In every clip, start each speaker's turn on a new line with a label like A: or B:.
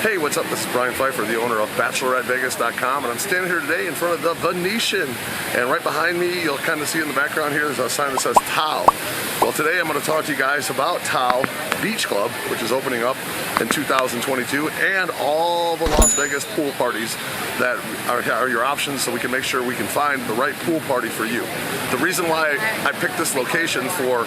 A: Hey, what's up? This is Brian Pfeiffer, the owner of BacheloretteVegas.com, and I'm standing here today in front of the Venetian. And right behind me, you'll kind of see in the background here, there's a sign that says TAO. Well, today I'm going to talk to you guys about TAO Beach Club, which is opening up in 2022, and all the Las Vegas pool parties that are your options, so we can make sure we can find the right pool party for you. The reason why I picked this location for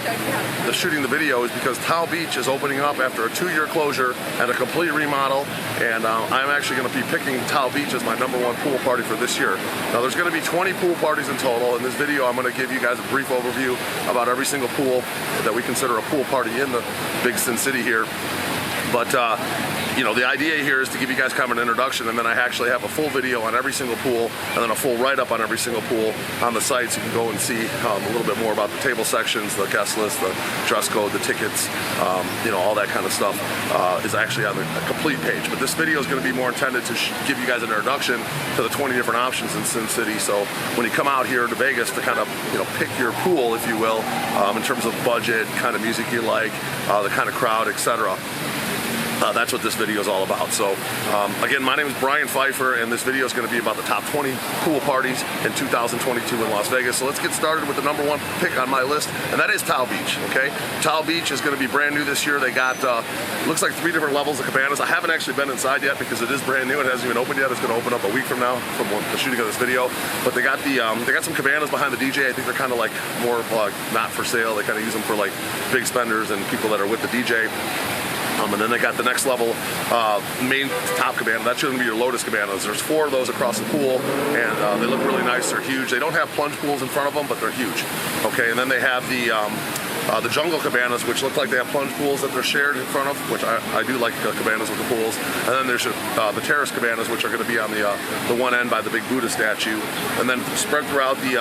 A: shooting the video is because TAO Beach is opening up after a 2-year closure and a complete remodel. And I'm actually going to be picking TAO Beach as my #1 pool party for this year. Now there's going to be 20 pool parties in total. In this video I'm going to give you guys a brief overview about every single pool that we consider a pool party in the big Sin City here. But you know, the idea here is to give you guys kind of an introduction, and then I actually have a full video on every single pool, and then a full write-up on every single pool on the site, so you can go and see a little bit more about the table sections, the guest list, the dress code, the tickets, you know, all that kind of stuff is actually on the complete page. But this video is going to be more intended to give you guys an introduction to the 20 different options in Sin City. So when you come out here to Vegas to kind of, you know, pick your pool, if you will, in terms of budget, kind of music you like, the kind of crowd, etc. That's what this video is all about. So again, my name is Brian Pfeiffer, and this video is going to be about the top 20 pool parties in 2022 in Las Vegas. So let's get started with the #1 pick on my list, and that is TAO Beach. Okay, TAO Beach is going to be brand new this year. They got looks like 3 different levels of cabanas. I haven't actually been inside yet because it is brand new. It hasn't even opened yet. It's going to open up a week from now, from the shooting of this video. But they got some cabanas behind the DJ. I think they're kind of like more not for sale. They kind of use them for like big spenders and people that are with the DJ. And then they got the next level main top cabana. That's going to be your Lotus cabanas. There's 4 of those across the pool, and they look really nice. They're huge. They don't have plunge pools in front of them, but they're huge. Okay, and then they have the jungle cabanas, which look like they have plunge pools that they're shared in front of, which I do like cabanas with the pools. And then there's the terrace cabanas, which are going to be on the one end by the big Buddha statue. And then spread throughout the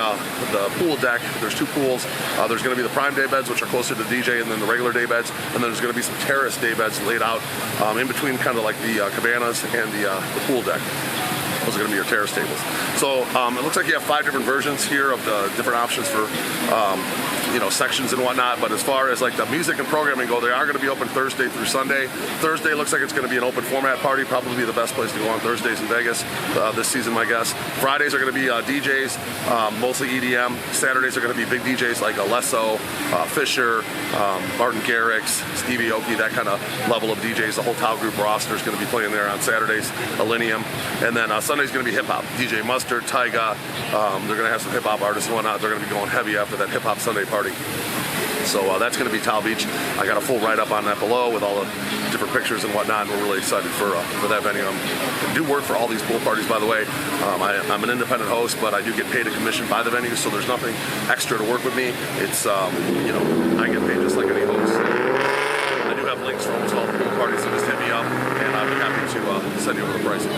A: pool deck, there's 2 pools. There's going to be the prime day beds, which are closer to the DJ, and then the regular day beds. And then there's going to be some terrace day beds laid out in between, kind of like the cabanas and the pool deck. Those are going to be your terrace tables. So it looks like you have 5 different versions here of the different options for you know, sections and whatnot. But as far as like the music and programming go, they are going to be open Thursday through Sunday. Thursday looks like it's going to be an open format party, probably the best place to go on Thursdays in Vegas this season, my guess. Fridays are going to be DJs, mostly EDM. Saturdays are going to be big DJs like Alesso, Fisher, Martin Garrix, Stevie Aoki, that kind of level of DJs. The whole TAO Group roster is going to be playing there on Saturdays, Millennium. And then Sunday's going to be hip-hop. DJ Mustard, Tyga, they're going to have some hip-hop artists and whatnot. They're going to be going heavy after that hip-hop Sunday party. So that's going to be TAO Beach. I got a full write-up on that below with all the different pictures and whatnot, and we're really excited for that venue. I do work for all these pool parties, by the way. I'm an independent host, but I do get paid a commission by the venue, so there's nothing extra to work with me. It's, you know, I get paid just like any host. I do have links for almost all the pool parties, so just hit me up, and I'll be happy to send you over the pricing.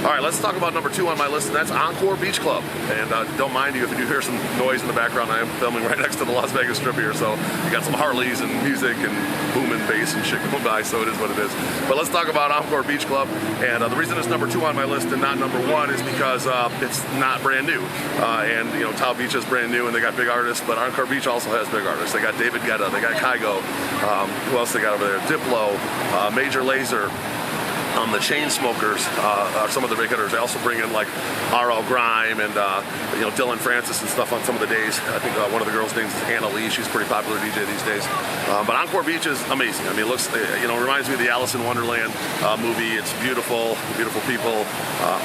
A: All right, let's talk about #2 on my list, and that's Encore Beach Club. And don't mind you if you do hear some noise in the background. I am filming right next to the Las Vegas Strip here, so you got some Harleys and music and booming bass and shit going by, so it is what it is. But let's talk about Encore Beach Club. And the reason it's #2 on my list and not #1 is because it's not brand new. And you know, TAO Beach is brand new, and they got big artists, but Encore Beach also has big artists. They got David Guetta, they got Kygo. Who else they got over there? Diplo, Major Lazer. The Chainsmokers are some of the big hitters. They also bring in like Grime and you know, Dillon Francis and stuff on some of the days. I think one of the girls' names is Anna Lee. She's a pretty popular DJ these days. But Encore Beach is amazing. I mean, it looks, you know, reminds me of the Alice in Wonderland movie. It's beautiful, beautiful people,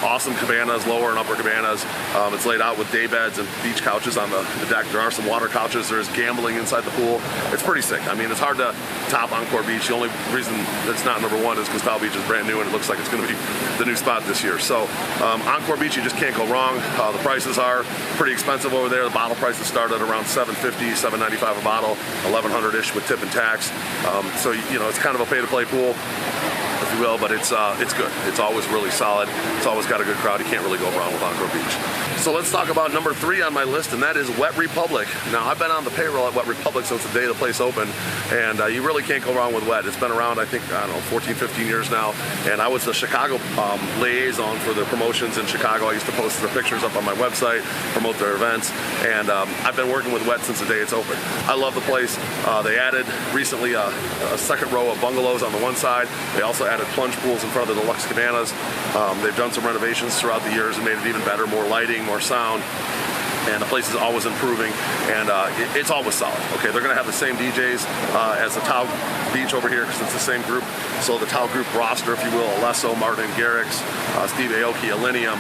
A: awesome cabanas, lower and upper cabanas. It's laid out with day beds and beach couches on the deck. There are some water couches. There's gambling inside the pool. It's pretty sick. I mean, it's hard to top Encore Beach. The only reason it's not #1 is because TAO Beach is brand new, and it looks like it's going to be the new spot this year. So Encore Beach, you just can't go wrong. The prices are pretty expensive over there. The bottle prices start at around $7.50, $7.95 a bottle, $1,100-ish with tip and tax. So you know, it's kind of a pay-to-play pool, if you will, but it's good. It's always really solid. It's always got a good crowd. You can't really go wrong with Encore Beach. So let's talk about #3 on my list, and that is Wet Republic. Now, I've been on the payroll at Wet Republic since the day the place opened, and you really can't go wrong with Wet. It's been around, I think, I don't know, 14, 15 years now, and I was the Chicago liaison for the promotions in Chicago. I used to post their pictures up on my website, promote their events, and I've been working with Wet since the day it's opened. I love the place. They added recently a second row of bungalows on the one side. They also added have plunge pools in front of the deluxe cabanas. They've done some renovations throughout the years and made it even better, more lighting, more sound. And the place is always improving, and it's always solid. Okay, they're going to have the same DJs as the TAO Beach over here, because it's the same group. So the TAO Group roster, if you will, Alesso, Martin Garrix, Steve Aoki, Illenium,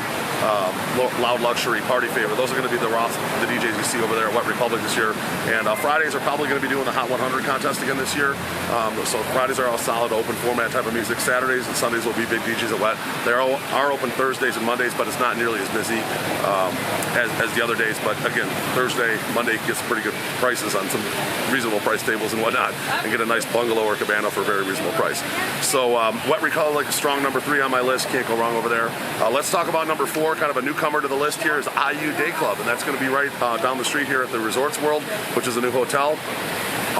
A: Loud Luxury, Party Favor. Those are going to be the DJs you see over there at Wet Republic this year. And Fridays are probably going to be doing the Hot 100 contest again this year. So Fridays are all solid, open format type of music. Saturdays and Sundays will be big DJs at Wet. They are open Thursdays and Mondays, but it's not nearly as busy as the other days. But again, Thursday, Monday gets pretty good prices on some reasonable price tables and whatnot, and get a nice bungalow or cabana for a very reasonable price. So Wet Republic, a strong number 3 on my list. Can't go wrong over there. Let's talk about number 4, kind of a newcomer to the list here, is AYU Dayclub, and that's going to be right down the street here at the Resorts World, which is a new hotel.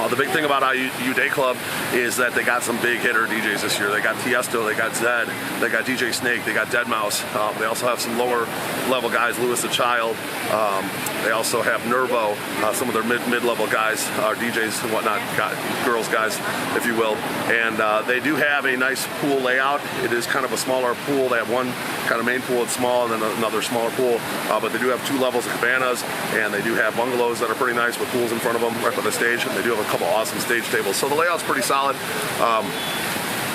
A: The big thing about AYU Dayclub is that they got some big hitter DJs this year. They got Tiesto, they got Zed, they got DJ Snake, they got Deadmau5. They also have some lower level guys, Louis the Child. They also have Nervo, some of their mid-level guys, DJs and whatnot, girls guys, if you will. And they do have a nice pool layout. It is kind of a smaller pool. They have one kind of main pool that's small, and then another smaller pool. But they do have 2 levels of cabanas, and they do have bungalows that are pretty nice with pools in front of them right by the stage. And they do have a couple awesome stage tables. So the layout's pretty solid.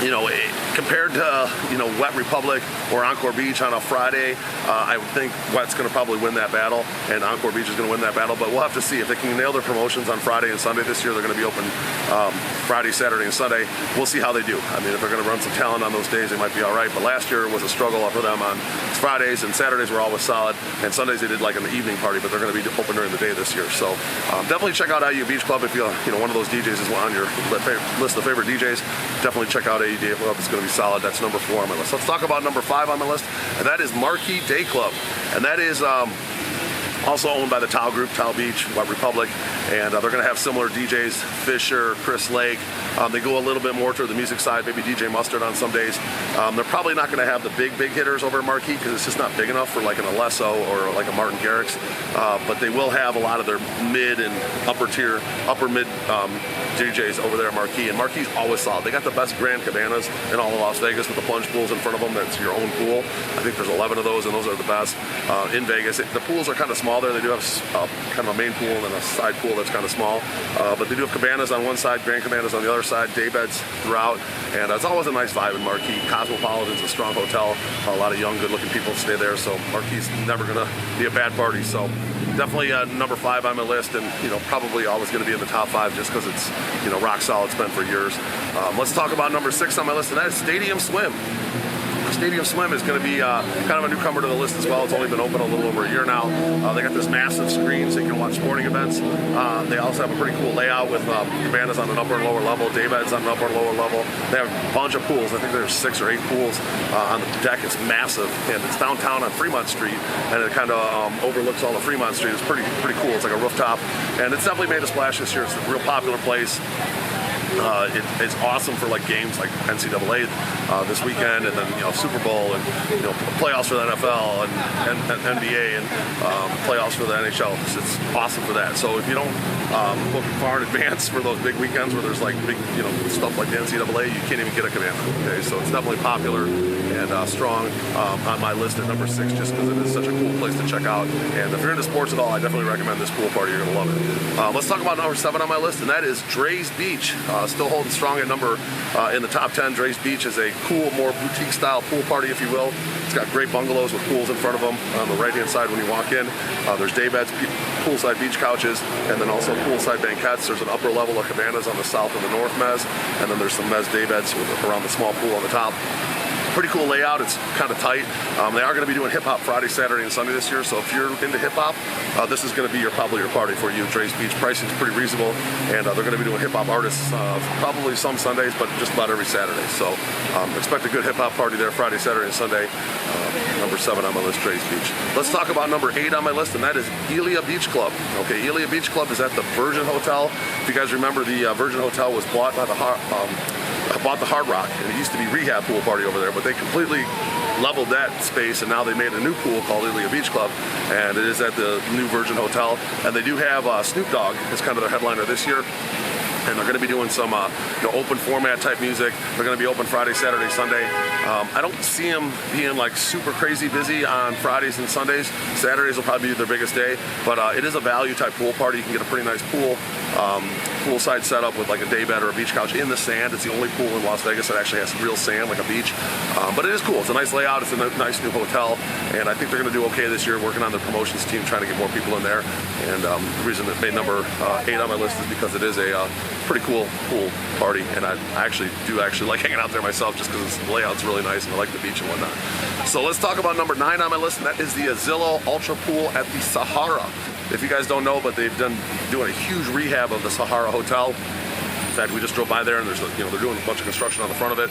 A: You know, compared to, you know, Wet Republic or Encore Beach on a Friday, I would think Wet's going to probably win that battle, and Encore Beach is going to win that battle. But we'll have to see if they can nail their promotions on Friday and Sunday this year. They're going to be open Friday, Saturday, and Sunday. We'll see how they do. I mean, if they're going to run some talent on those days, they might be all right. But last year was a struggle for them on Fridays, and Saturdays were always solid, and Sundays they did like an evening party. But they're going to be open during the day this year. So definitely check out AYU Beach Club if you know one of those DJs is on your list of favorite DJs. Definitely check out AYU Dayclub. It's going to be solid. That's number 4 on my list. Let's talk about number 5 on my list, and that is Marquee Day Club, and that is also owned by the TAO Group, TAO Beach, Wet Republic, and they're going to have similar DJs, Fisher, Chris Lake. They go a little bit more to the music side, maybe DJ Mustard on some days. They're probably not going to have the big hitters over at Marquee because it's just not big enough for like an Alesso or like a Martin Garrix. But they will have a lot of their mid and upper mid DJs over there at Marquee, and Marquee's always solid. They got the best grand cabanas in all of Las Vegas with the plunge pools in front of them. That's your own pool. I think there's 11 of those, and those are the best in Vegas. The pools are kind of small there. They do have kind of a main pool and a side pool that's kind of small, but they do have cabanas on one side, grand cabanas on the other side, day beds throughout, and it's always a nice vibe in Marquee. Cosmopolitan's a strong hotel. A lot of young, good-looking people stay there, so Marquee's never going to be a bad party. So definitely number 5 on my list, and you know, probably always going to be in the top 5 just because it's, you know, rock solid. It's been for years. Let's talk about number 6 on my list, and that is Stadium Swim. Stadium Swim is going to be kind of a newcomer to the list as well. It's only been open a little over a year now. They got this massive screen so you can watch sporting events. They also have a pretty cool layout with cabanas on an upper and lower level, day beds on an upper and lower level. They have a bunch of pools. I think there's 6 or 8 pools on the deck. It's massive, and it's downtown on Fremont Street, and it kind of overlooks all of Fremont Street. It's pretty cool. It's like a rooftop, and it's definitely made a splash this year. It's a real popular place. It's awesome for like games like NCAA this weekend, and then, you know, Super Bowl, and, you know, playoffs for the NFL and NBA, and playoffs for the NHL. It's awesome for that. So if you don't book far in advance for those big weekends where there's like big, you know, stuff like the NCAA, you can't even get a cabana. Okay, so it's definitely popular and strong on my list at number 6, just because it is such a cool place to check out. And if you're into sports at all, I definitely recommend this pool party. You're gonna love it. Let's talk about number 7 on my list, and that is Treys Beach. Still holding strong at number in the top 10. Treys Beach is a cool, more boutique style pool party, if you will. It's got great bungalows with pools in front of them on the right hand side when you walk in. There's day beds, poolside beach couches, and then also poolside banquettes. There's an upper level of cabanas on the south and the north mezz, and then there's some mezz day beds around the small pool on the top. Pretty cool layout. It's kind of tight. They are going to be doing hip hop Friday, Saturday, and Sunday this year. So if you're into hip hop, this is going to be probably your party for you. Treys Beach pricing is pretty reasonable, and they're going to be doing hip hop artists probably some Sundays, but just about every Saturday. So expect a good hip hop party there Friday, Saturday, and Sunday. Number 7 on my list, Treys Beach. Let's talk about number 8 on my list, and that is Ilia Beach Club. Okay, Ilia Beach Club is at the Virgin Hotel. If you guys remember, the Virgin Hotel was bought by the Hard Rock, and it used to be rehab pool party over there, but they completely leveled that space, and now they made a new pool called Ilia Beach Club, and it is at the new Virgin Hotel. And they do have Snoop Dogg as kind of their headliner this year. and they're going to be doing some open format type music. They're going to be open Friday, Saturday, Sunday. I don't see them being like super crazy busy on Fridays and Sundays. Saturdays will probably be their biggest day, but it is a value type pool party. You can get a pretty nice pool, poolside setup with like a day bed or a beach couch in the sand. It's the only pool in Las Vegas that actually has real sand, like a beach. But it is cool. It's a nice layout. It's a nice new hotel, and I think they're going to do okay this year, working on their promotions team, trying to get more people in there. And the reason it made number 8 on my list is because it is a pretty cool pool party, and I actually like hanging out there myself just because the layout's really nice and I like the beach and whatnot. So let's talk about number 9 on my list, and that is the Zillow Ultra Pool at the Sahara. If you guys don't know, but they've doing a huge rehab of the Sahara Hotel. In fact, we just drove by there, and there's they're doing a bunch of construction on the front of it,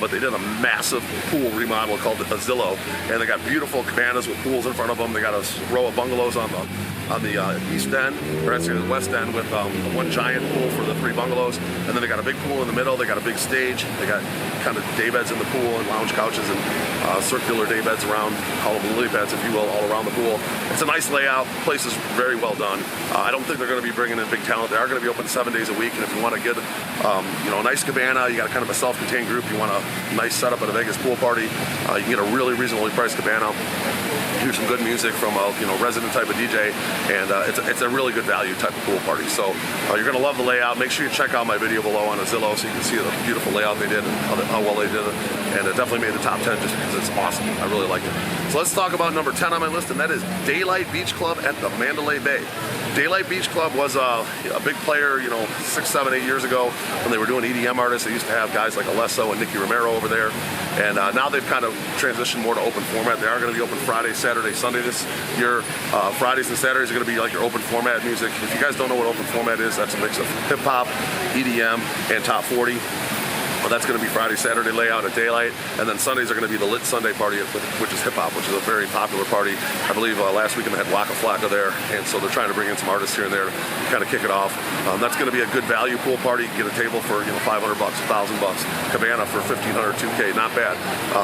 A: but they did a massive pool remodel called the Zillow, and they got beautiful cabanas with pools in front of them. They got a row of bungalows on the east end, or actually the west end, with one giant pool for the 3 bungalows, and then they got a big pool in the middle. They got a big stage. They got kind of day beds in the pool and lounge couches and circular day beds around, call them lily pads, if you will, all around the pool. It's a nice layout. The place is very well done. I don't think they're going to be bringing in big talent. They are going to be open 7 days a week, and if you want to get a nice cabana, you got kind of a self-contained group, you want a nice setup at a Vegas pool party, you can get a really reasonably priced cabana, hear some good music from a resident type of DJ, and it's a really good value type of pool party. So you're going to love the layout. Make sure you check out my video below on a Zillow so you can see the beautiful layout they did and how well they did it, and it definitely made the top 10 just because it's awesome. I really like it. So let's talk about number 10 on my list, and that is Daylight Beach Club at the Mandalay Bay. Daylight Beach Club was a big player, 6, 7, 8 years ago when they were doing EDM artists. They used to have guys like Alesso and Nicky Romero over there, and now they've kind of transitioned more to open format. They are going to be open Friday, Saturday, Sunday this year. Fridays and Saturdays are going to be like your open format music. If you guys don't know what open format is, that's a mix of hip hop, EDM, and top 40. Well, that's going to be Friday, Saturday layout at Daylight, and then Sundays are going to be the Lit Sunday party, which is hip-hop, which is a very popular party. I believe last weekend they had Waka Flocka there, and so they're trying to bring in some artists here and there to kind of kick it off. That's going to be a good value pool party. You can get a table for $500, $1,000, cabana for $1,500, $2,000, not bad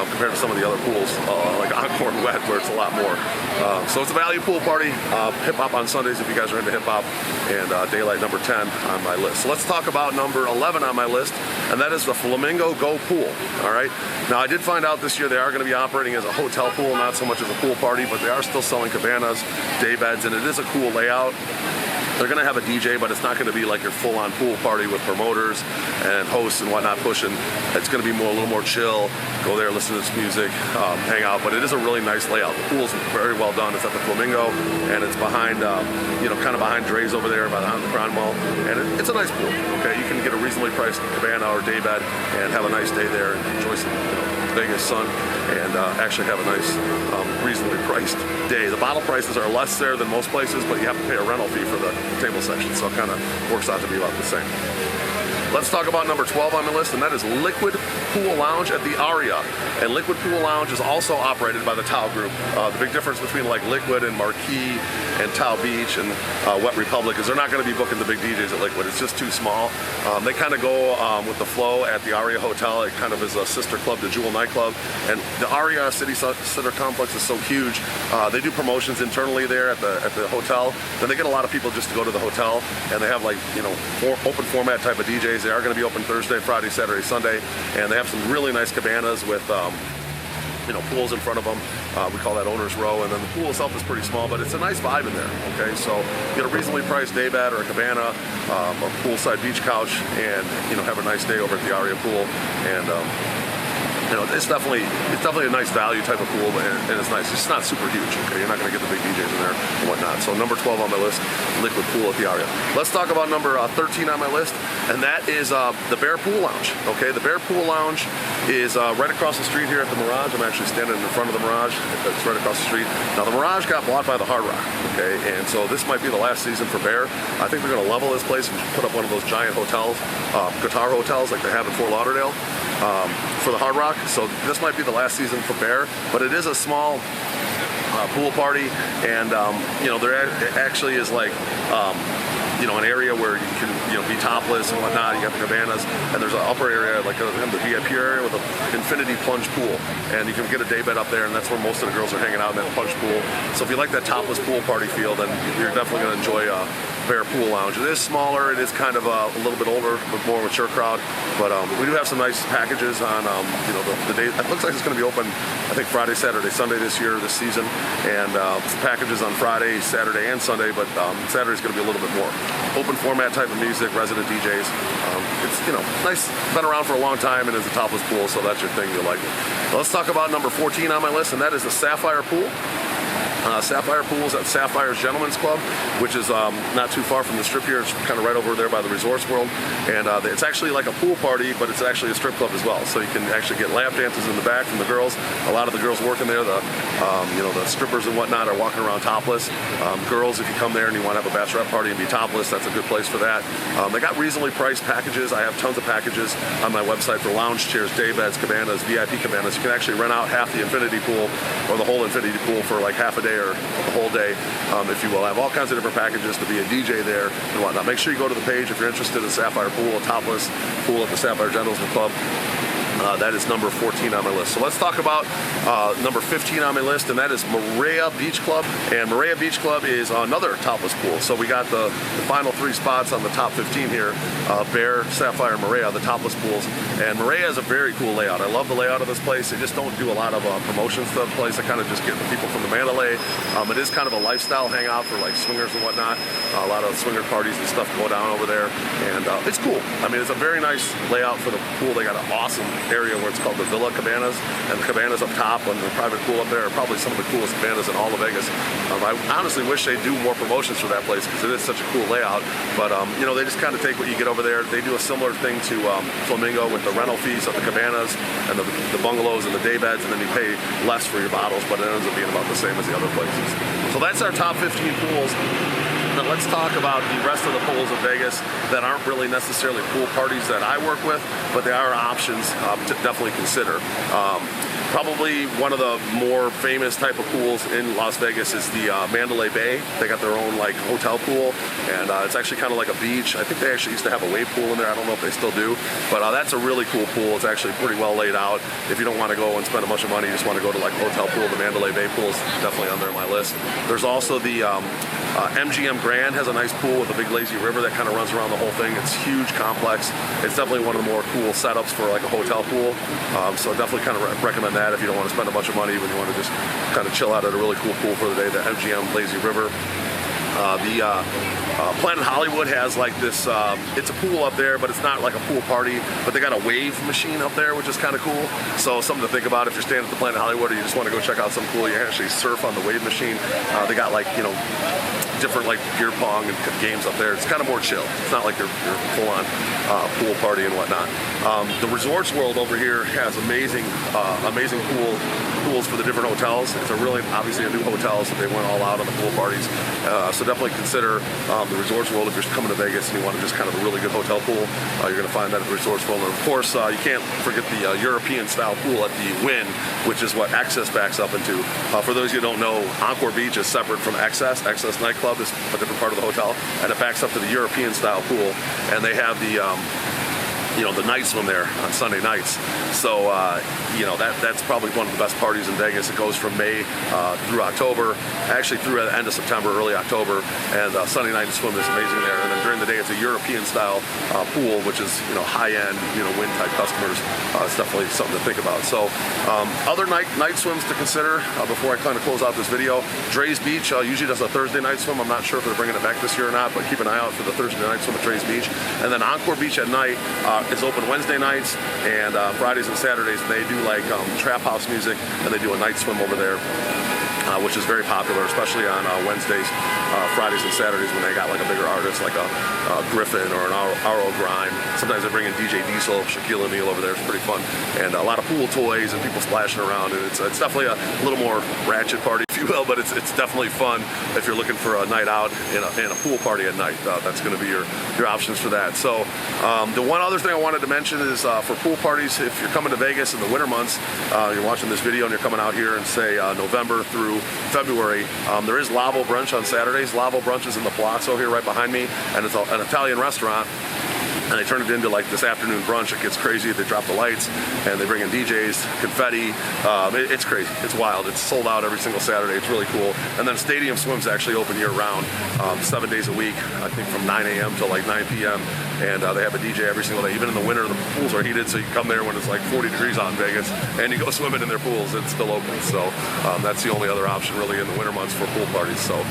A: compared to some of the other pools like Encore and Wet, where it's a lot more. So it's a value pool party, hip-hop on Sundays if you guys are into hip-hop, and Daylight number 10 on my list. So let's talk about number 11 on my list, and that is the Flamingo Go pool. All right. Now I did find out this year they are going to be operating as a hotel pool, not so much as a pool party, but they are still selling cabanas, day beds, and it is a cool layout. They're going to have a DJ, but it's not going to be like your full-on pool party with promoters and hosts and whatnot pushing. It's going to be a little more chill. Go there, listen to this music, hang out. But it is a really nice layout. The pool's very well done. It's at the Flamingo, and it's behind, kind of behind Treys over there, behind the Crown Mall. And it's a nice pool. Okay, you can get a reasonably priced cabana or day bed and have a nice day there and enjoy some Vegas sun and actually have a nice, reasonably priced day. The bottle prices are less there than most places, but you have to pay a rental fee for the table section, so it kind of works out to be about the same. Let's talk about number 12 on the list, and that is Liquid Pool Lounge at the Aria. And Liquid Pool Lounge is also operated by the TAO Group. The big difference between like Liquid and Marquee and TAO Beach and Wet Republic is they're not going to be booking the big DJs at Liquid. It's just too small. They kind of go with the flow at the Aria Hotel. It kind of is a sister club to Jewel nightclub. And the Aria City Center complex is so huge. They do promotions internally there at the hotel. Then they get a lot of people just to go to the hotel, and they have like open format type of DJs. They are going to be open Thursday, Friday, Saturday, Sunday, and they have some really nice cabanas with pools in front of them. We call that owner's row, and then the pool itself is pretty small, but it's a nice vibe in there. Okay, so get a reasonably priced day bed or a cabana, a poolside beach couch, and have a nice day over at the Aria pool. And it's definitely a nice value type of pool, and it's nice. It's not super huge. Okay, you're not going to get the big DJs in there and whatnot. So number 12 on my list, Liquid Pool at the Aria. Let's talk about number 13 on my list, and that is the Bear Pool Lounge. Okay, the Bear Pool Lounge is right across the street here at the Mirage. I'm actually standing in front of the Mirage. It's right across the street. Now the Mirage got bought by the Hard Rock. Okay, and so this might be the last season for Bear. I think they're going to level this place and put up one of those giant hotels, guitar hotels like they have in Fort Lauderdale. For the Hard Rock, so this might be the last season for Bear, but it is a small pool party, and there actually is like an area where you can be topless and whatnot. You have the cabanas, and there's an upper area like the VIP area with an infinity plunge pool, and you can get a day bed up there, and that's where most of the girls are hanging out in that plunge pool. So if you like that topless pool party feel, then you're definitely going to enjoy Bear Pool Lounge. It is smaller, it is kind of a little bit older, with more mature crowd, but we do have some nice packages on, you know, the day. It looks like it's going to be open, I think, Friday, Saturday, Sunday this season, and packages on Friday, Saturday, and Sunday, but Saturday's going to be a little bit more open format type of music, resident DJs. It's, you know, nice, been around for a long time, and it's a topless pool, so that's your thing, you'll like it. Now let's talk about number 14 on my list, and that is the Sapphire Pool. Sapphire Pools at Sapphire's Gentlemen's Club, which is not too far from the strip here. It's kind of right over there by the Resorts World, and it's actually like a pool party, but it's actually a strip club as well. So you can actually get lap dances in the back from the girls. A lot of the girls working there, you know, the strippers and whatnot, are walking around topless. Girls, if you come there and you want to have a bachelorette party and be topless, that's a good place for that. They got reasonably priced packages. I have tons of packages on my website for lounge chairs, day beds, cabanas, VIP cabanas. You can actually rent out half the infinity pool or the whole infinity pool for like half a day or the whole day, if you will. I have all kinds of different packages to be a DJ there and whatnot. Make sure you go to the page if you're interested in Sapphire Pool, a topless pool at the Sapphire Gentlemen's Club. That is number 14 on my list. So let's talk about number 15 on my list, and that is Marquee Beach Club. And Marquee Beach Club is another topless pool. So we got the final 3 spots on the top 15 here, Bear, Sapphire, and Marquee, the topless pools. And Marquee has a very cool layout. I love the layout of this place. They just don't do a lot of promotions to the place. I kind of just get the people from the Mandalay. It is kind of a lifestyle hangout for like swingers and whatnot. A lot of swinger parties and stuff go down over there, and it's cool. I mean, it's a very nice layout for the pool. They got an awesome area where it's called the Villa Cabanas, and the cabanas up top and the private pool up there are probably some of the coolest cabanas in all of Vegas. I honestly wish they'd do more promotions for that place because it is such a cool layout, but you know, they just kind of take what you get over there. They do a similar thing to Flamingo with the rental fees of the cabanas and the bungalows and the day beds, and then you pay less for your bottles, but it ends up being about the same as the other places. So that's our top 15 pools. Now let's talk about the rest of the pools in Vegas that aren't really necessarily pool parties that I work with, but they are options to definitely consider. Probably one of the more famous type of pools in Las Vegas is the Mandalay Bay. They got their own like hotel pool, and it's actually kind of like a beach. I think they actually used to have a wave pool in there. I don't know if they still do, but that's a really cool pool. It's actually pretty well laid out. If you don't want to go and spend a bunch of money, you just want to go to like a hotel pool, the Mandalay Bay pool is definitely on there on my list. There's also the MGM Grand has a nice pool with a big lazy river that kind of runs around the whole thing. It's huge, complex. It's definitely one of the more cool setups for like a hotel pool. So definitely kind of recommend that if you don't want to spend a bunch of money, when you want to just kind of chill out at a really cool pool for the day, the MGM Lazy River. Planet Hollywood has like this, it's a pool up there, but it's not like a pool party, but they got a wave machine up there, which is kind of cool. So something to think about if you're staying at the Planet Hollywood or you just want to go check out some pool, you can actually surf on the wave machine. They got like, you know, different like beer pong and games up there. It's kind of more chill. It's not like your full-on pool party and whatnot. The Resorts World over here has amazing pools for the different hotels. It's a really, obviously a new hotel, so they went all out on the pool parties. So definitely consider the Resorts World if you're coming to Vegas and you want to just kind of a really good hotel pool. You're going to find that at the Resorts World. And of course, you can't forget the European style pool at the Wynn, which is what Access backs up into. For those of you who don't know, Encore Beach is separate from Access. Access nightclub is a different part of the hotel, and it backs up to the European style pool, and they have the you know, the night swim there on Sunday nights. So, you know, that's probably one of the best parties in Vegas. It goes from May through October, actually through the end of September, early October, and Sunday night swim is amazing there. And then during the day, it's a European style pool, which is, you know, high-end, you know, Wynn type customers. It's definitely something to think about. So, other night swims to consider before I kind of close out this video. Treys Beach usually does a Thursday night swim. I'm not sure if they're bringing it back this year or not, but keep an eye out for the Thursday night swim at Treys Beach. And then Encore Beach at night is open Wednesday nights and Fridays and Saturdays. They do like trap house music, and they do a night swim over there, which is very popular, especially on Wednesdays, Fridays, and Saturdays when they got like a bigger artist like a Griffin or an RO Grime. Sometimes they bring in DJ Diesel, Shaquille O'Neal over there. It's pretty fun, and a lot of pool toys and people splashing around, and it's definitely a little more ratchet party, if you will, but it's definitely fun if you're looking for a night out in a pool party at night. That's going to be your options for that. So the one other thing I wanted to mention is for pool parties, if you're coming to Vegas in the winter months, you're watching this video and you're coming out here in say November through February, there is Lavo Brunch on Saturdays. Lavo Brunch is in the Palazzo here right behind me, and it's an Italian restaurant. and they turn it into like this afternoon brunch. It gets crazy. They drop the lights and they bring in DJs, confetti. It's crazy. It's wild. It's sold out every single Saturday. It's really cool. And then stadium swims actually open year round, 7 days a week, I think from 9 a.m. till like 9 p.m. And they have a DJ every single day. Even in the winter, the pools are heated, so you come there when it's like 40 degrees out in Vegas and you go swimming in their pools. It's still open. So that's the only other option really in the winter months for pool parties. So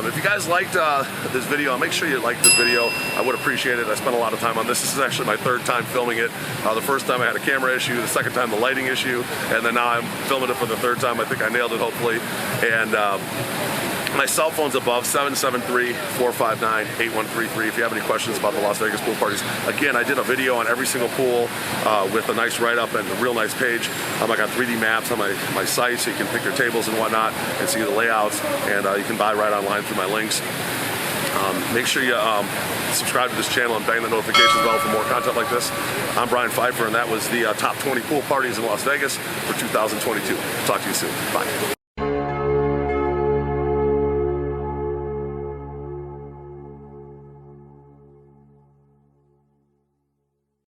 A: if you guys liked this video, make sure you like this video. I would appreciate it. I spent a lot of time on this. This is actually my third time filming it. The first time I had a camera issue, the second time the lighting issue, and then now I'm filming it for the third time. I think I nailed it, hopefully. And my cell phone's above, 773-459-8133. If you have any questions about the Las Vegas pool parties. Again, I did a video on every single pool with a nice write-up and a real nice page. I got 3D maps on my site, so you can pick your tables and whatnot and see the layouts, and you can buy right online through my links. Make sure you subscribe to this channel and bang the notification bell for more content like this. I'm Brian Pfeiffer, and that was the top 20 pool parties in Las Vegas for 2022. Talk to you soon. Bye.